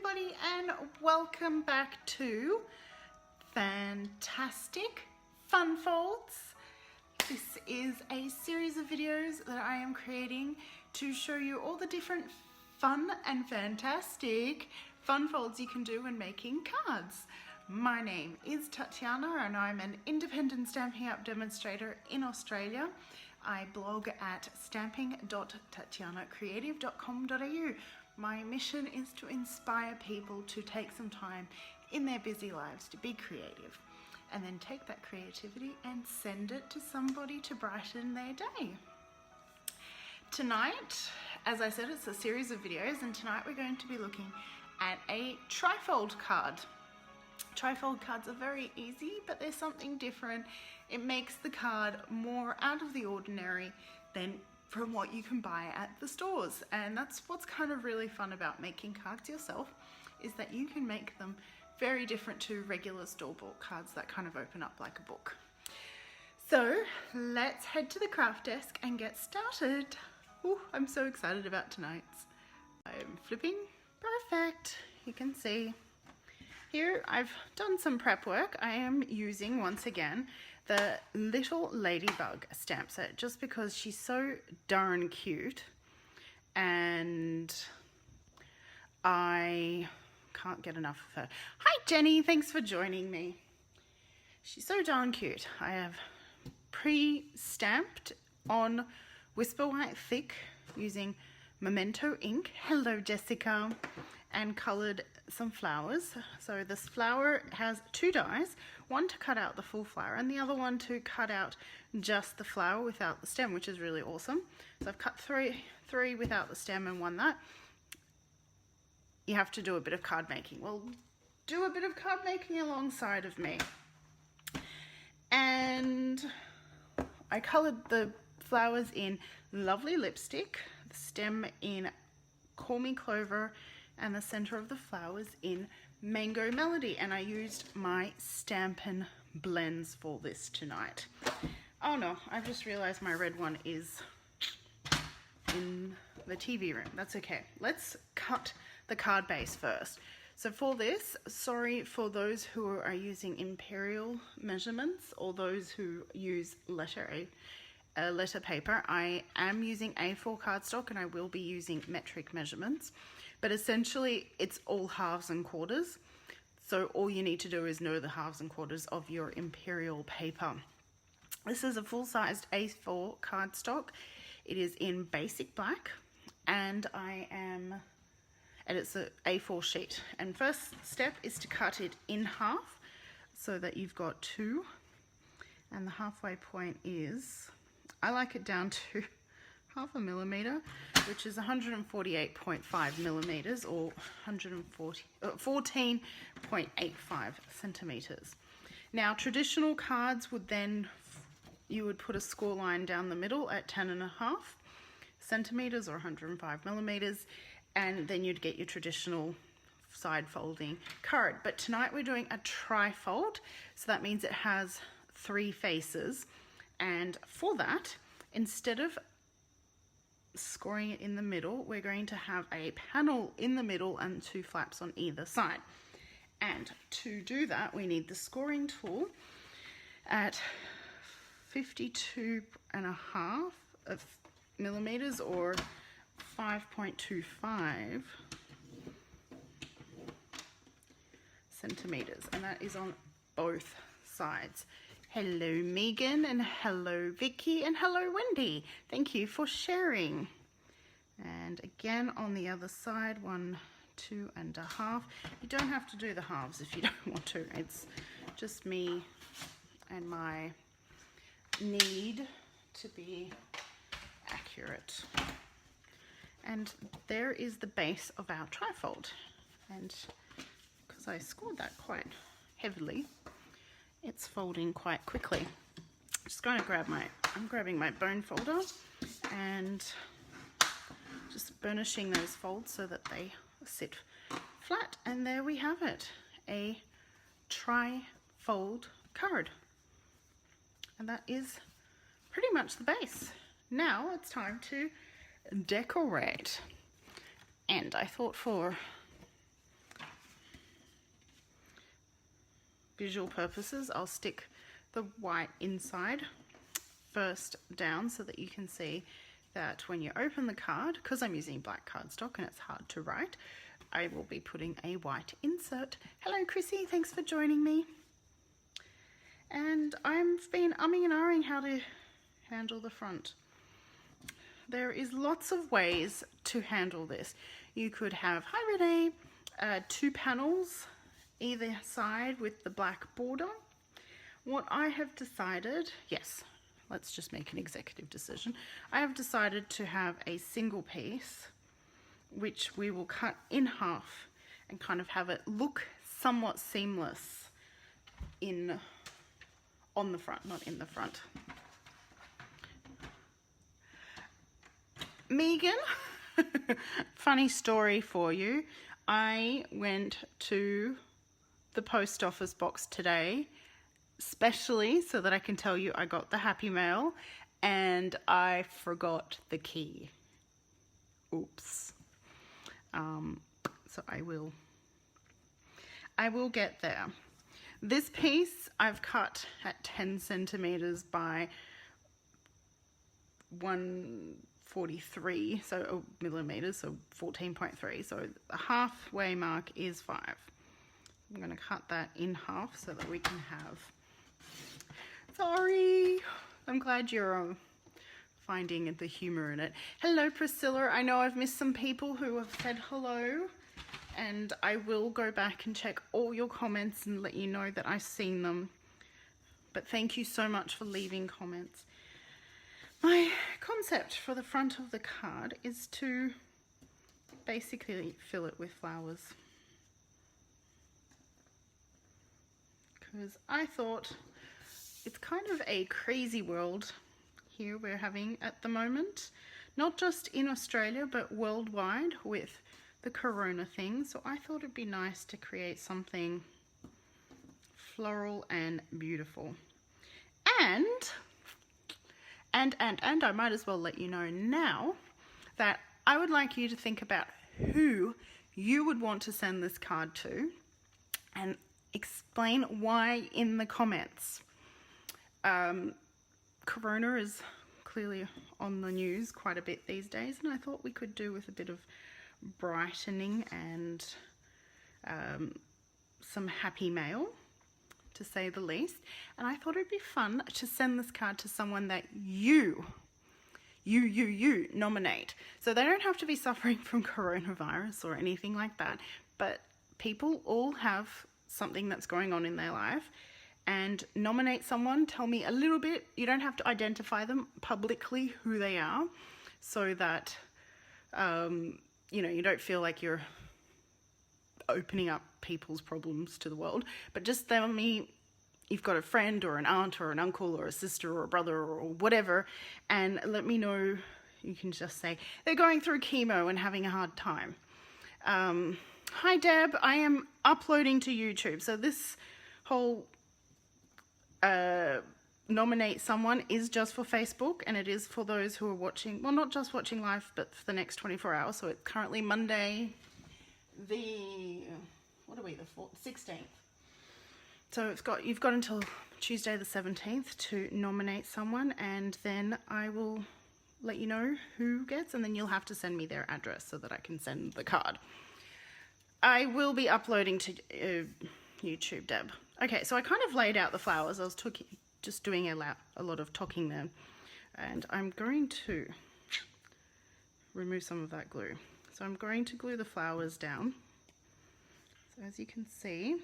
everybody, and welcome back to Fantastic Fun Folds. This is a series of videos that I am creating to show you all the different fun and fantastic fun folds you can do when making cards. My name is Tatiana and I'm an independent Stampin' Up demonstrator in Australia. I blog at stamping.tatianacreative.com.au. My mission is to inspire people to take some time in their busy lives to be creative and then take that creativity and send it to somebody to brighten their day. Tonight, as I said, it's a series of videos, and tonight we're going to be looking at a trifold card. Trifold cards are very easy, but there's something different. It makes the card more out of the ordinary than from what you can buy at the stores. And that's what's kind of really fun about making cards yourself, is that you can make them very different to regular store-bought cards that kind of open up like a book. So let's head to the craft desk and get started. Ooh, I'm so excited about tonight's. I'm flipping. Perfect. You can see. Here I've done some prep work. I am using, once again, the Little Ladybug stamp set just because she's so darn cute and I can't get enough of her. Hi Jenny, thanks for joining me. She's so darn cute. I have pre-stamped on Whisper White Thick using Memento ink. Hello Jessica. And coloured some flowers. So this flower has two dies, one to cut out the full flower and the other one to cut out just the flower without the stem, which is really awesome. So I've cut three without the stem and one that. You have to do a bit of card making. Well, do a bit of card making alongside of me. And I coloured the flowers in Lovely Lipstick, the stem in Call Me Clover, and the center of the flowers in Mango Melody, and I used my Stampin' blends for this tonight. Oh no, I've just realized my red one is in the TV room. That's okay. Let's cut the card base first. So for this, sorry for those who are using imperial measurements or those who use letter paper. I am using A4 cardstock and I will be using metric measurements. But essentially, it's all halves and quarters. So all you need to do is know the halves and quarters of your imperial paper. This is a full-sized A4 cardstock. It is in basic black, and it's an A4 sheet. And first step is to cut it in half so that you've got two. And the halfway point is, I like it down to 0.5 millimeter, which is 148.5 millimeters or 14.85 centimeters. Now, traditional cards would then, you would put a score line down the middle at 10.5 centimeters or 105 millimeters, and then you'd get your traditional side folding card. But tonight we're doing a trifold, so that means it has three faces. And for that, instead of scoring it in the middle, we're going to have a panel in the middle and two flaps on either side. And to do that, we need the scoring tool at 52.5 millimeters or 5.25 centimeters, and that is on both sides. Hello Megan, and hello Vicky, and hello Wendy. Thank you for sharing. And again on the other side, 1, 2.5. You don't have to do the halves if you don't want to. It's just me and my need to be accurate. And there is the base of our trifold. And because I scored that quite heavily, it's folding quite quickly. Just going to I'm grabbing my bone folder and just burnishing those folds so that they sit flat. And there we have it, a tri-fold card. And that is pretty much the base. Now it's time to decorate. And I thought for visual purposes, I'll stick the white inside first down so that you can see that when you open the card, because I'm using black cardstock and it's hard to write, I will be putting a white insert. Hello Chrissy, thanks for joining me. And I've been umming and ahhing how to handle the front. There is lots of ways to handle this. You could have, hi Renee, 2 panels either side with the black border. What I have decided, yes, let's just make an executive decision. I have decided to have a single piece, which we will cut in half and kind of have it look somewhat seamless on the front, not in the front. Megan, funny story for you. I went to the post office box today, especially so that I can tell you I got the happy mail, and I forgot the key. Oops. So I will get there. This piece I've cut at 10 centimeters by 143, so millimeters, so 14.3. So the halfway mark is 5. I'm going to cut that in half so that we can have. Sorry, I'm glad you're finding the humor in it. Hello Priscilla, I know I've missed some people who have said hello, and I will go back and check all your comments and let you know that I've seen them. But thank you so much for leaving comments. My concept for the front of the card is to basically fill it with flowers. Because I thought it's kind of a crazy world here we're having at the moment, not just in Australia but worldwide with the corona thing. So I thought it'd be nice to create something floral and beautiful. And I might as well let you know now that I would like you to think about who you would want to send this card to and explain why in the comments. Corona is clearly on the news quite a bit these days, and I thought we could do with a bit of brightening and some happy mail, to say the least. And I thought it'd be fun to send this card to someone that you nominate. So they don't have to be suffering from coronavirus or anything like that, but people all have something that's going on in their life. And nominate someone, tell me a little bit. You don't have to identify them publicly who they are, so that you know, you don't feel like you're opening up people's problems to the world. But just tell me you've got a friend or an aunt or an uncle or a sister or a brother or whatever, and let me know. You can just say they're going through chemo and having a hard time. Hi Deb, I am uploading to YouTube, so this whole nominate someone is just for Facebook, and it is for those who are watching, well, not just watching live, but for the next 24 hours. So it's currently Monday, what are we, the 16th. So you've got until Tuesday the 17th to nominate someone, and then I will let you know who gets, and then you'll have to send me their address so that I can send the card. I will be uploading to YouTube, Deb. Okay, so I kind of laid out the flowers. I was just doing a lot of talking there. And I'm going to remove some of that glue. So I'm going to glue the flowers down. So as you can see,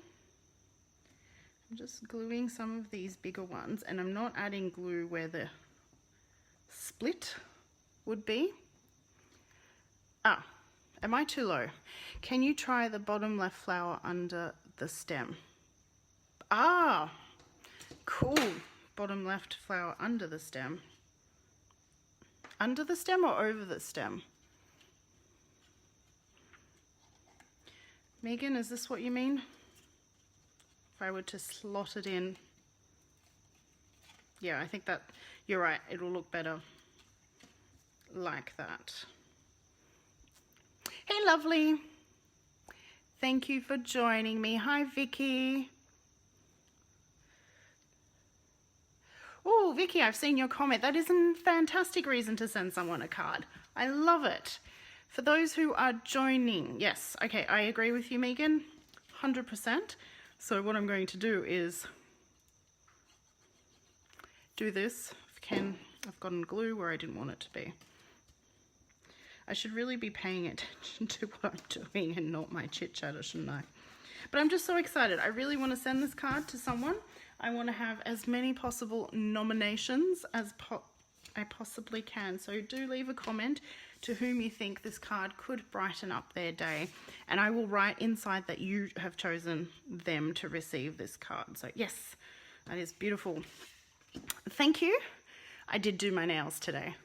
I'm just gluing some of these bigger ones, and I'm not adding glue where the split would be. Ah, am I too low? Can you try the bottom left flower under the stem? Ah, cool. Bottom left flower under the stem. Under the stem or over the stem? Megan, is this what you mean? If I were to slot it in. Yeah, I think that you're right. It'll look better like that. Hey, lovely. Thank you for joining me. Hi, Vicky. Oh, Vicky, I've seen your comment. That is a fantastic reason to send someone a card. I love it. For those who are joining, yes, okay, I agree with you, Megan, 100%. So what I'm going to do is do this. I've gotten glue where I didn't want it to be. I should really be paying attention to what I'm doing and not my chit chatter, shouldn't I? But I'm just so excited. I really want to send this card to someone. I want to have as many possible nominations as I possibly can. So do leave a comment to whom you think this card could brighten up their day. And I will write inside that you have chosen them to receive this card. So yes, that is beautiful. Thank you. I did do my nails today.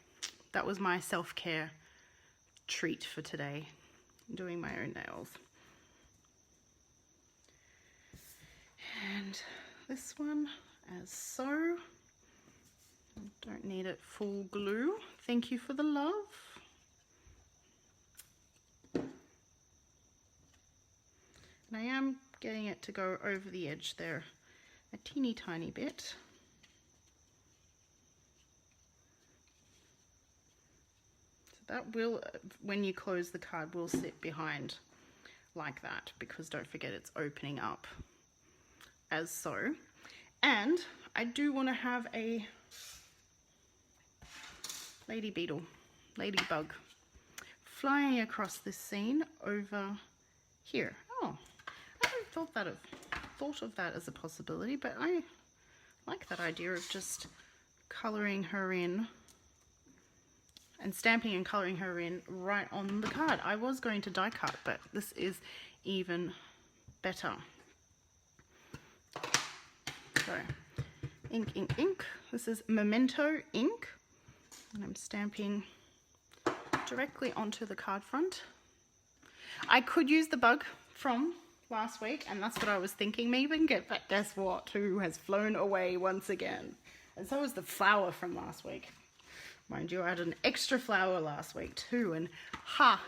That was my self-care treat for today, doing my own nails. And this one as so. Don't need it full glue. Thank you for the love. And I am getting it to go over the edge there a teeny tiny bit. So that will, when you close the card, will sit behind like that, because don't forget it's opening up as so. And I do want to have a ladybug flying across this scene over here. Oh, I haven't thought of that as a possibility, but I like that idea of just colouring her in and stamping and colouring her in right on the card. I was going to die cut, but this is even better. So, ink, ink, ink. This is Memento ink, and I'm stamping directly onto the card front. I could use the bug from last week, and that's what I was thinking, maybe, but guess what? Who has flown away once again? And so is the flower from last week. Mind you, I had an extra flower last week too, and ha!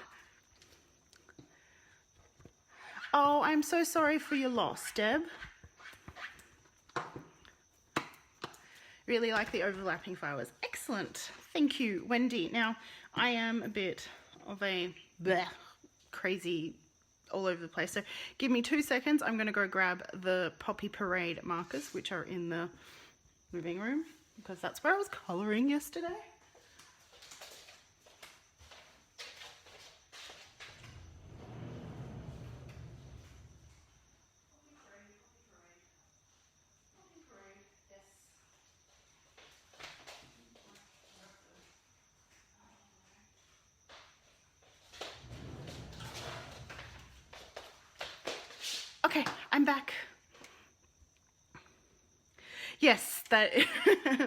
Oh, I'm so sorry for your loss, Deb. Really like the overlapping flowers. Excellent. Thank you, Wendy. Now, I am a bit of a crazy all over the place. So give me 2 seconds. I'm going to go grab the Poppy Parade markers, which are in the living room, because that's where I was colouring yesterday. Okay, I'm back. Yes, that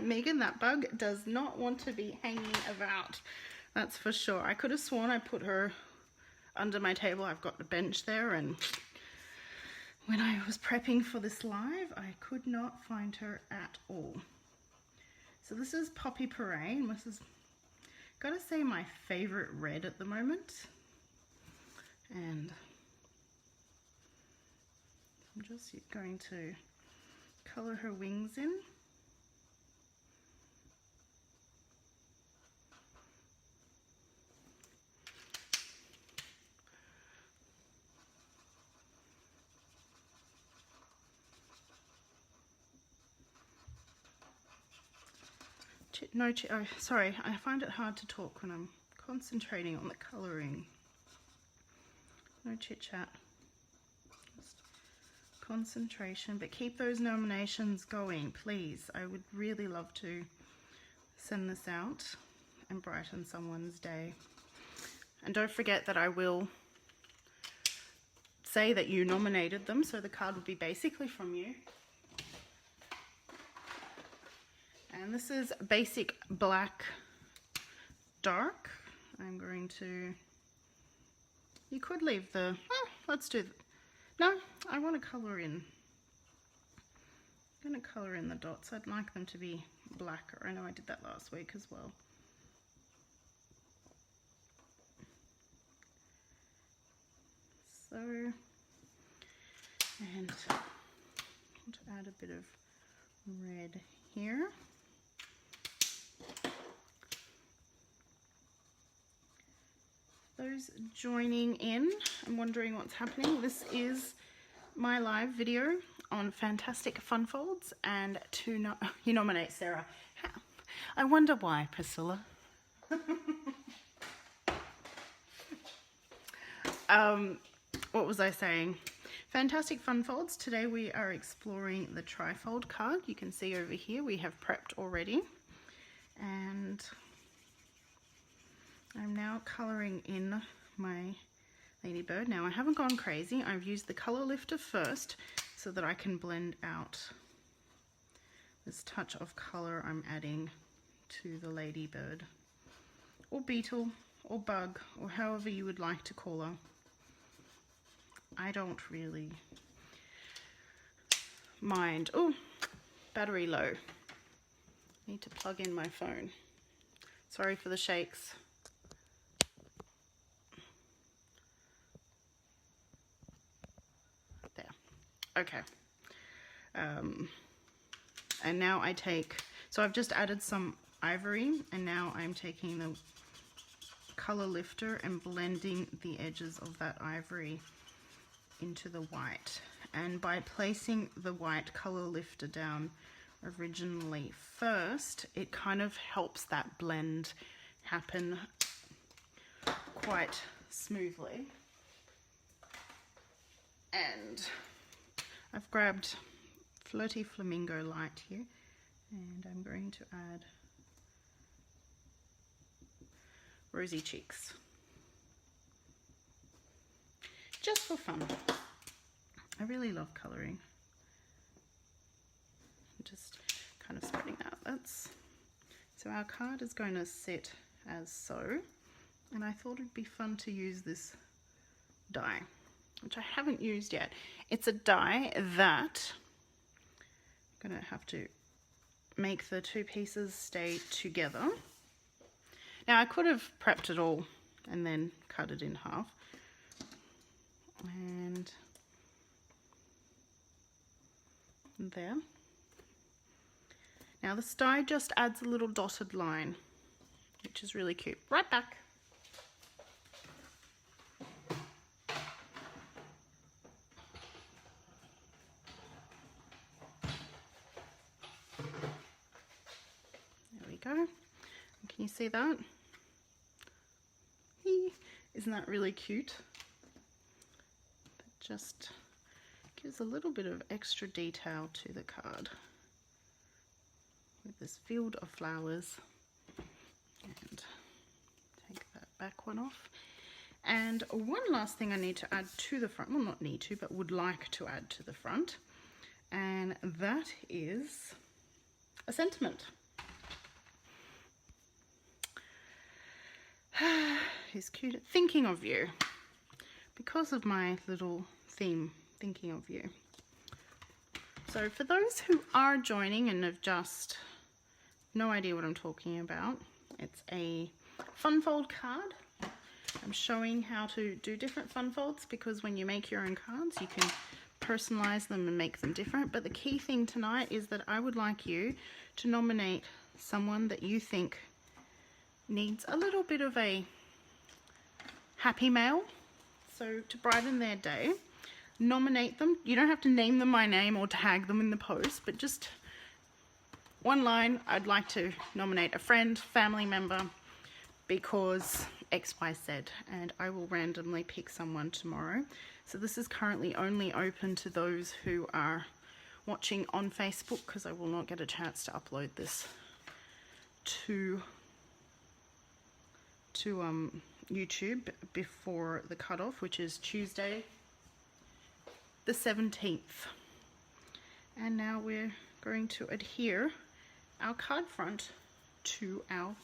Megan, that bug does not want to be hanging about. That's for sure. I could have sworn I put her under my table. I've got the bench there, and when I was prepping for this live, I could not find her at all. So this is Poppy Parade. This is, gotta say, my favorite red at the moment. And I'm just going to colour her wings in. Oh, sorry, I find it hard to talk when I'm concentrating on the colouring. No chit chat. Concentration, but keep those nominations going, please. I would really love to send this out and brighten someone's day. And don't forget that I will say that you nominated them, so the card will be basically from you. And this is Basic Black Dark. I'm going to, you could leave the, let's do, no, I want to colour in. I'm going to colour in the dots. I'd like them to be blacker. I know I did that last week as well. So, and I want to add a bit of red here. those joining in and wondering what's happening, this is my live video on Fantastic Fun Folds, and you nominate Sarah. I wonder why, Priscilla. What was I saying? Fantastic Fun Folds. Today we are exploring the trifold card. You can see over here we have prepped already, and I'm now colouring in my ladybird. Now I haven't gone crazy. I've used the colour lifter first so that I can blend out this touch of colour I'm adding to the ladybird, or beetle, or bug, or however you would like to call her. I don't really mind. Oh, battery low. Need to plug in my phone. Sorry for the shakes. There. Okay. And now I take, so I've just added some ivory, and now I'm taking the color lifter and blending the edges of that ivory into the white. And by placing the white color lifter down originally first, it kind of helps that blend happen quite smoothly. And I've grabbed Flirty Flamingo Light here, and I'm going to add Rosy Cheeks, just for fun. I really love colouring. Just kind of spreading out. So our card is going to sit as so, and I thought it'd be fun to use this die, which I haven't used yet. It's a die that I'm going to have to make the two pieces stay together. Now I could have prepped it all and then cut it in half. And there. Now this die just adds a little dotted line, which is really cute. Right back. There we go. Can you see that? Isn't that really cute? That just gives a little bit of extra detail to the card with this field of flowers. And take that back one off. And one last thing I need to add to the front, well, not need to, but would like to add to the front, and that is a sentiment. He's cute. Thinking of you, because of my little theme, thinking of you. So for those who are joining and have just no idea what I'm talking about, it's a fun fold card. I'm showing how to do different fun folds, because when you make your own cards you can personalize them and make them different. But the key thing tonight is that I would like you to nominate someone that you think needs a little bit of a happy mail, so to brighten their day. Nominate them. You don't have to name them by name or tag them in the post, but just one line. I'd like to nominate a friend, family member, because X, Y, Z, and I will randomly pick someone tomorrow. So this is currently only open to those who are watching on Facebook, because I will not get a chance to upload this to YouTube before the cutoff, which is Tuesday the 17th. And now we're going to adhere our card front to our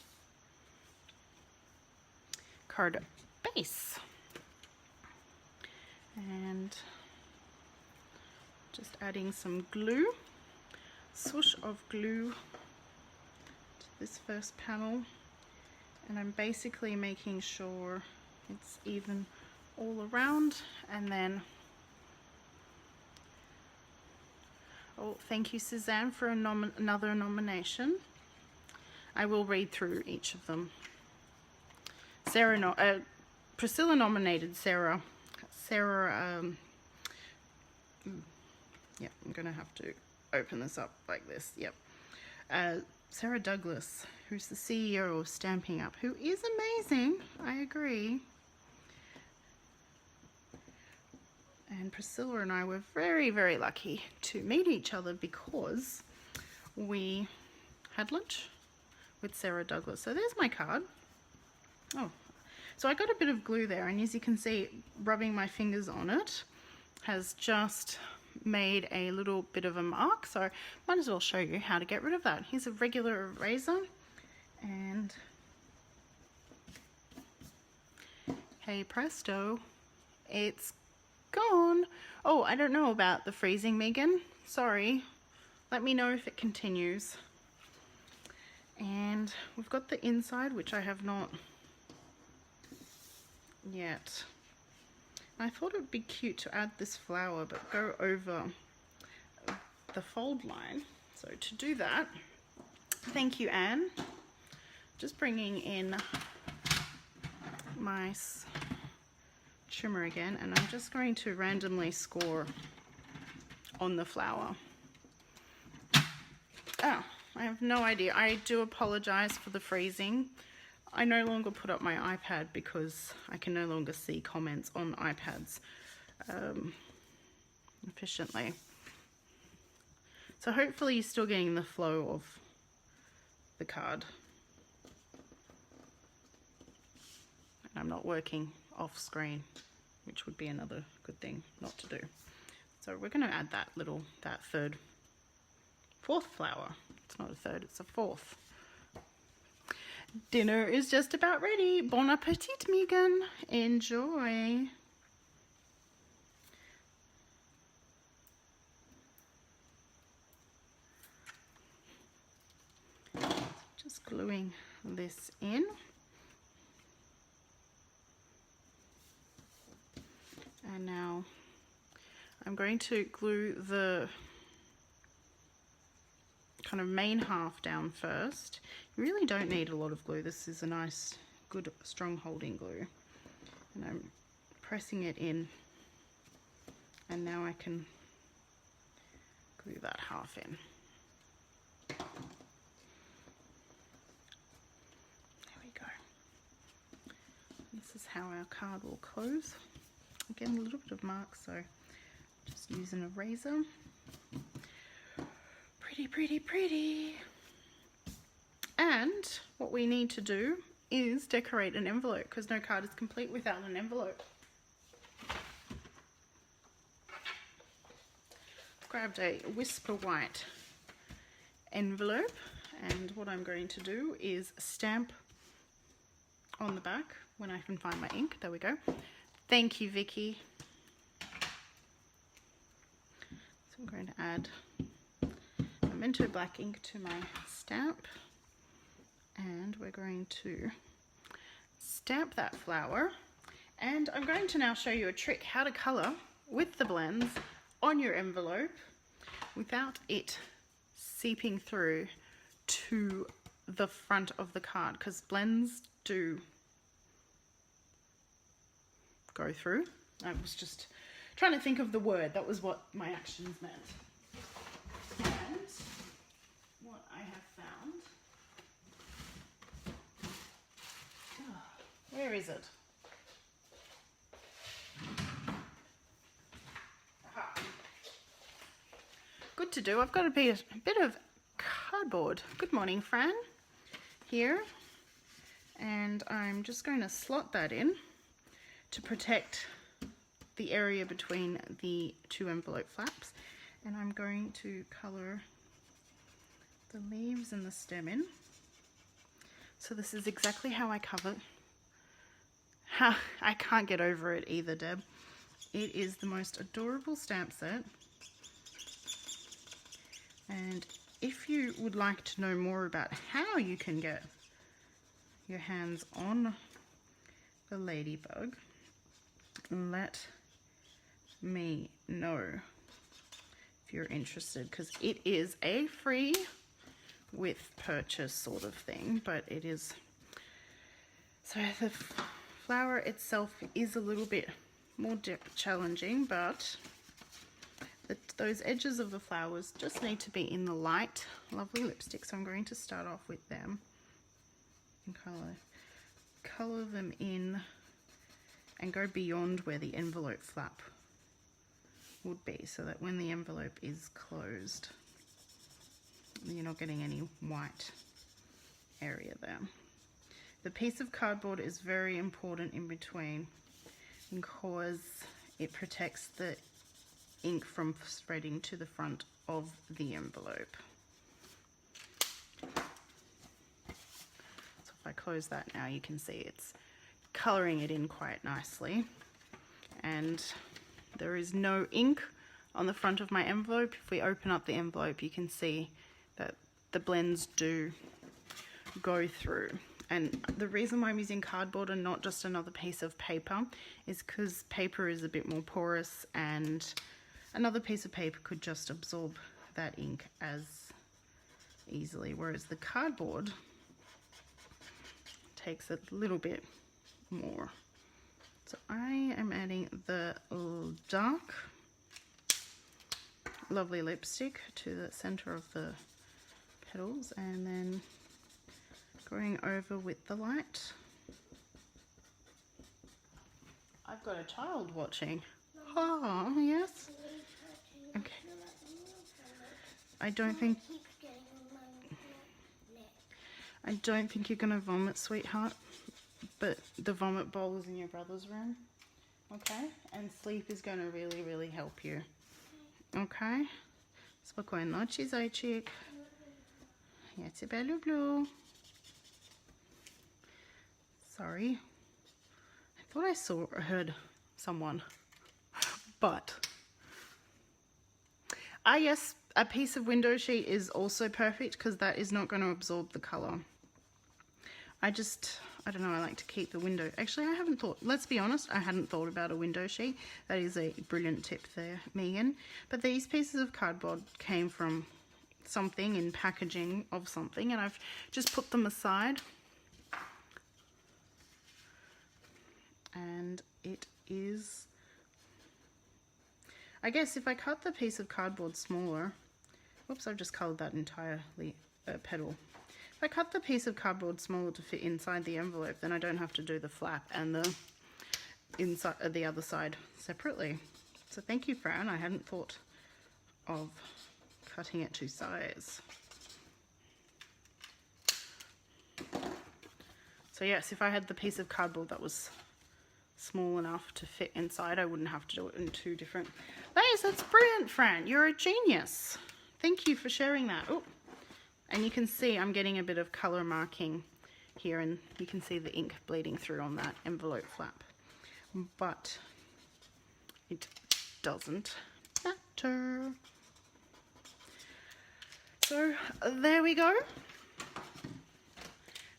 card base, and just adding some glue, swoosh of glue to this first panel. And I'm basically making sure it's even all around. And then, oh, thank you, Suzanne, for another nomination. I will read through each of them. Priscilla nominated Sarah. Yep, I'm gonna have to open this up like this. Yep. Sarah Douglas, who's the CEO of Stamping Up, who is amazing. I agree. And Priscilla and I were very, very lucky to meet each other because we had lunch with Sarah Douglas. So there's my card. Oh, so I got a bit of glue there, and as you can see, rubbing my fingers on it has just made a little bit of a mark. So might as well show you how to get rid of that. Here's a regular eraser, and hey presto, it's gone. Oh, I don't know about the freezing, Megan. Sorry. Let me know if it continues. And we've got the inside, which I have not yet. I thought it would be cute to add this flower, but go over the fold line. So to do that, thank you, Anne. Just bringing in my trimmer again, and I'm just going to randomly score on the flower. Oh, I have no idea. I do apologize for the freezing. I no longer put up my iPad because I can no longer see comments on iPads efficiently. So hopefully you're still getting the flow of the card. And I'm not working off screen, which would be another good thing not to do. So we're going to add that fourth flower. It's not a third, it's a fourth. Dinner is just about ready. Bon appetit, Megan. Enjoy. Just gluing this in. And now I'm going to glue the kind of main half down first. You really don't need a lot of glue. This is a nice, good, strong holding glue. And I'm pressing it in. And now I can glue that half in. There we go. This is how our card will close. Again, a little bit of marks, so just using a razor. Pretty, pretty, pretty. And what we need to do is decorate an envelope, because no card is complete without an envelope. Grabbed a Whisper White envelope, and what I'm going to do is stamp on the back when I can find my ink. There we go. Thank you, Vicky. So I'm going to add Memento black ink to my stamp, and we're going to stamp that flower. And I'm going to now show you a trick how to colour with the blends on your envelope without it seeping through to the front of the card, because blends do go through. I was just trying to think of the word. That was what my actions meant. And what I have found, where is it? Aha. Good to do. I've got a bit of cardboard. Good morning, Fran. Here. And I'm just going to slot that in to protect the area between the two envelope flaps. And I'm going to colour the leaves and the stem in. So this is exactly how I cover it. I can't get over it either, Deb. It is the most adorable stamp set. And if you would like to know more about how you can get your hands on the ladybug, let me know if you're interested, because it is a free with purchase sort of thing, but it is, so the flower itself is a little bit more challenging, but those edges of the flowers just need to be in the light, lovely lipstick. So I'm going to start off with them and color them in and go beyond where the envelope flap would be, so that when the envelope is closed, you're not getting any white area there. The piece of cardboard is very important in between because it protects the ink from spreading to the front of the envelope. So if I close that now, you can see it's coloring it in quite nicely, and there is no ink on the front of my envelope. If we open up the envelope, you can see that the blends do go through. And the reason why I'm using cardboard and not just another piece of paper is because paper is a bit more porous, and another piece of paper could just absorb that ink as easily, whereas the cardboard takes a little bit more. So I am adding the dark lovely lipstick to the center of the petals, and then going over with the light. I've got a child watching. Oh, yes. Okay. I don't think you're gonna vomit, sweetheart, but the vomit bowl is in your brother's room. Okay? And sleep is gonna really, really help you. Okay? Spokojnej nocy, zajczyk. Ja ciebie lubię. Sorry. I thought I saw or heard someone. But yes, a piece of window sheet is also perfect because that is not going to absorb the color. I don't know, I like to keep the window. Actually, I haven't thought, let's be honest, I hadn't thought about a window sheet. That is a brilliant tip there, Megan. But these pieces of cardboard came from something in packaging of something, and I've just put them aside. And it is, I guess if I cut the piece of cardboard smaller, whoops, I've just colored that entirely petal. If I cut the piece of cardboard smaller to fit inside the envelope, then I don't have to do the flap and the inside, the other side separately. So thank you, Fran. I hadn't thought of cutting it to size. So yes, if I had the piece of cardboard that was small enough to fit inside, I wouldn't have to do it in two different layers. That's brilliant, Fran. You're a genius. Thank you for sharing that. Oh, and you can see I'm getting a bit of color marking here, and you can see the ink bleeding through on that envelope flap, but it doesn't matter. So there we go.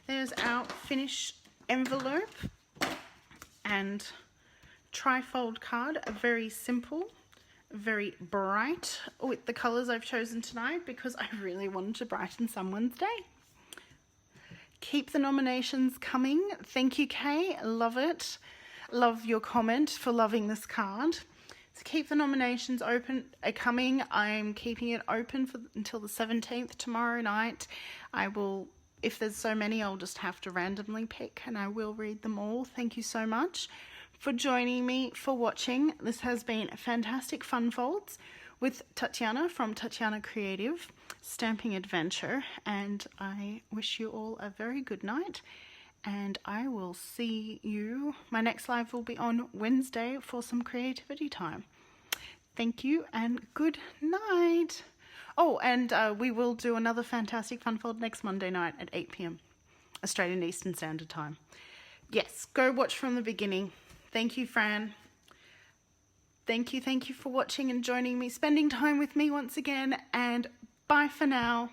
There's our finished envelope and trifold card. Very simple, very bright with the colors I've chosen tonight because I really wanted to brighten someone's day. Keep the nominations coming. Thank you, Kay. Love it. Love your comment for loving this card. So keep the nominations coming. I'm keeping it open until the 17th tomorrow night. I will, if there's so many, I'll just have to randomly pick and I will read them all. Thank you so much for joining me, for watching. This has been Fantastic Fun Folds with Tatiana from Tatiana Creative Stamping Adventure, and I wish you all a very good night, and I will see you. My next live will be on Wednesday for some creativity time. Thank you and good night. Oh, and we will do another Fantastic Fun Fold next Monday night at 8 p.m. Australian Eastern Standard Time. Yes, go watch from the beginning. Thank you, Fran. Thank you for watching and joining me, spending time with me once again, and bye for now.